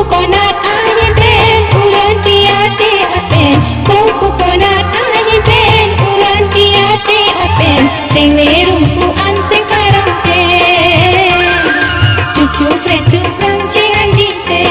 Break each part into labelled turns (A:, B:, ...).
A: coconut ahi ben uran tiate apen Kuku coconut ahi ben uran tiate apen Sing lerumpu an sing karang je Cucu precu krangcing anjite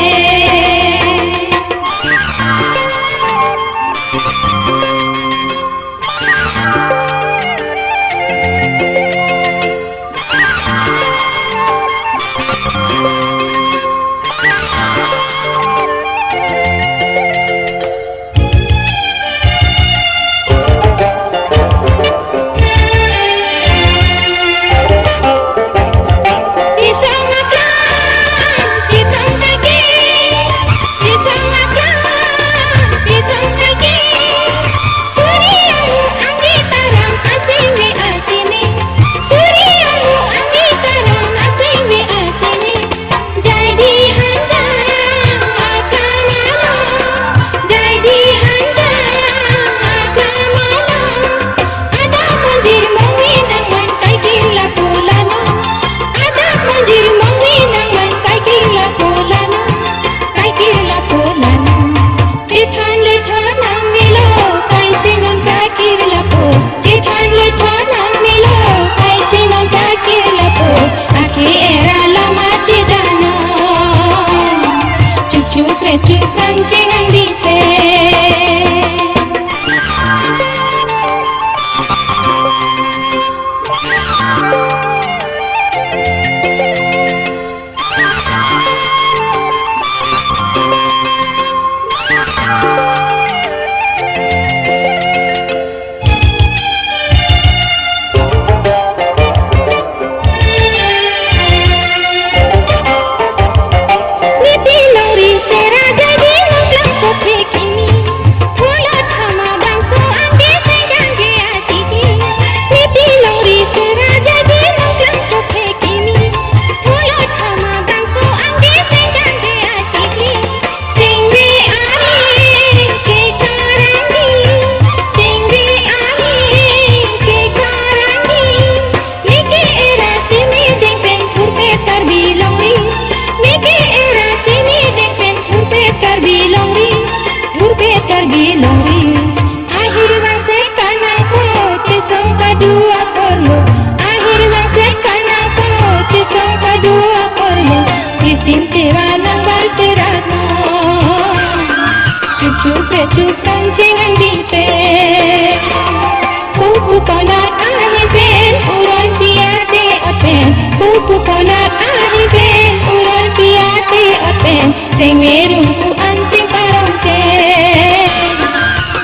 A: Sing merumpu an sing karang je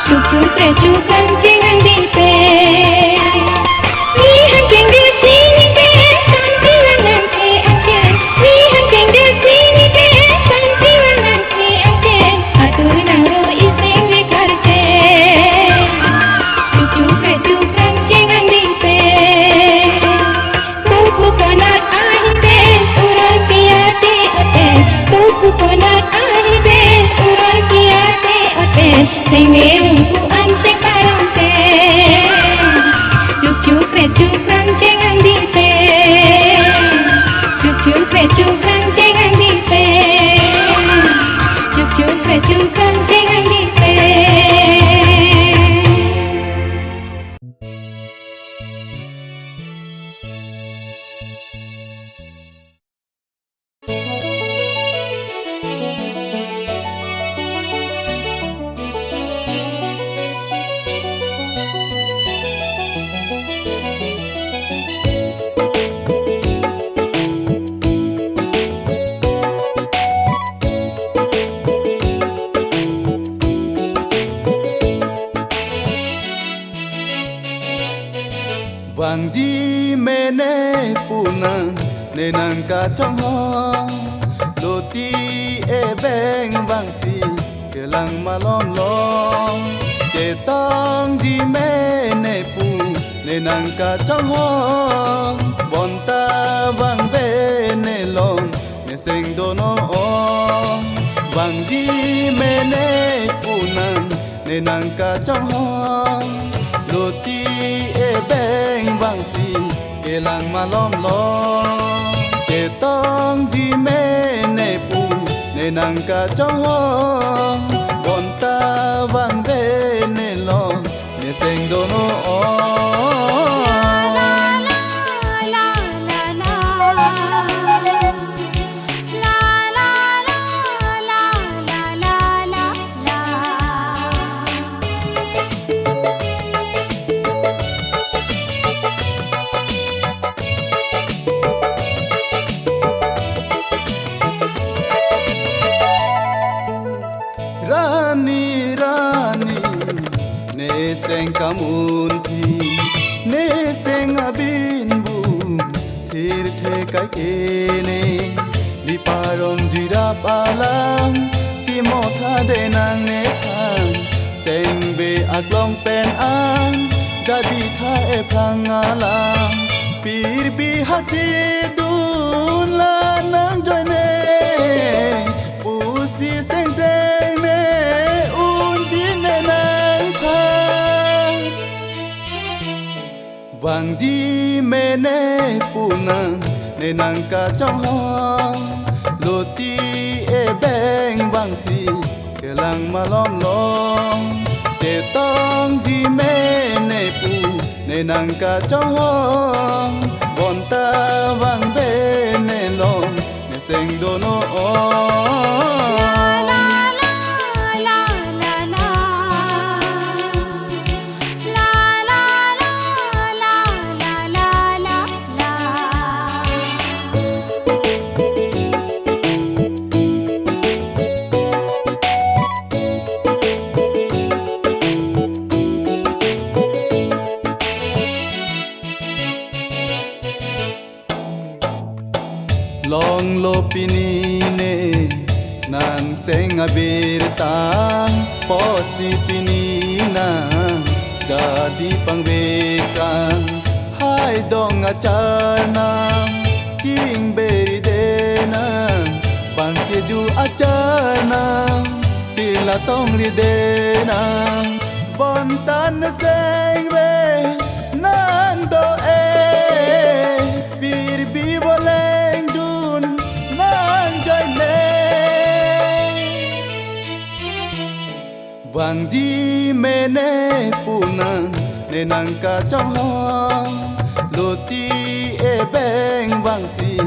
A: Cucu precu kancing andite Lihat jeng di sini deh santiwan nanti ajen Lihat jeng di sini deh santiwan nanti ajen Atur naro iseng bekarje Cucu precu kancing andite Kuku coconut ahi ben uran tiate aten Kuku coconut ahi ben uran tiate aten Sing merumpu an sing karang je Cucu precu krangcing andite Cucu precu krangcing andite Cucu precu krangcing andite
B: Vang di mene punan nenang ka trong ho Loti e beng vang si kelang malom long Cetang di mene pu nenang ka trong ho Bonta vang bene long neseng dono o Vang di mene punan nenang ka trong ho Loti e beng vang si kelang malom long Cetang di mene pu nên nàng cả trong bọn ta vang về nên lo nên sinh đô nó Rani Rani ne seng kamun thi ne seng abin bu thir the kai kene li paron jira palang ki mo tha de nang ne thang seng be aklong pen an jadi tha e phangala pir bi hachi dun la nang joy ne pusi seng de vàng di mê nê puna nê nàng ca trong ho lô ti e beng vàng si ke lang ma lom lom che tong di mê nê pu nê nàng ca trong ho bon ta vàng bê nê lom nê seng do no long lo pinine nang seng abirta poti pinina jadi pangveka hai dong acharna king beridena bangkeju acharna tila tong lidena bontan seng ve nang do bir bi bole vàng di mê nê puna nê nàng ca trong ho lô ti e beng vàng si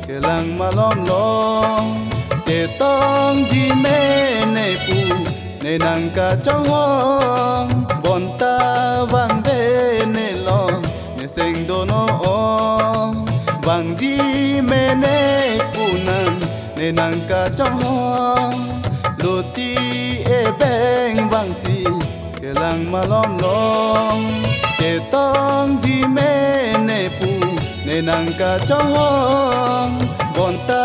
B: ke lang ma lom lom che tong di mê nê pu nê nàng ca trong ho bọn ta vàng về nê lom nê seng do no vàng di mê nê puna nê nàng ca trong ho lô ti e beng vang si ke lang ma lom lom che tong di mê nê pu nê nàng ca trong hong bọn ta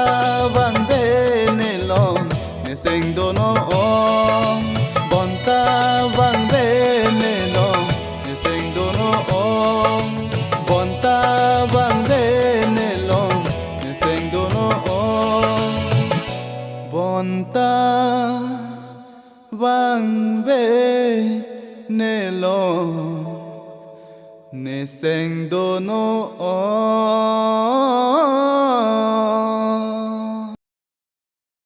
B: vang về nê lom nê seng do no bọn ta vang về nê lom nê seng do no bọn ta vang về nê lom nê seng do no bọn ta vang về nê lo nê seng do no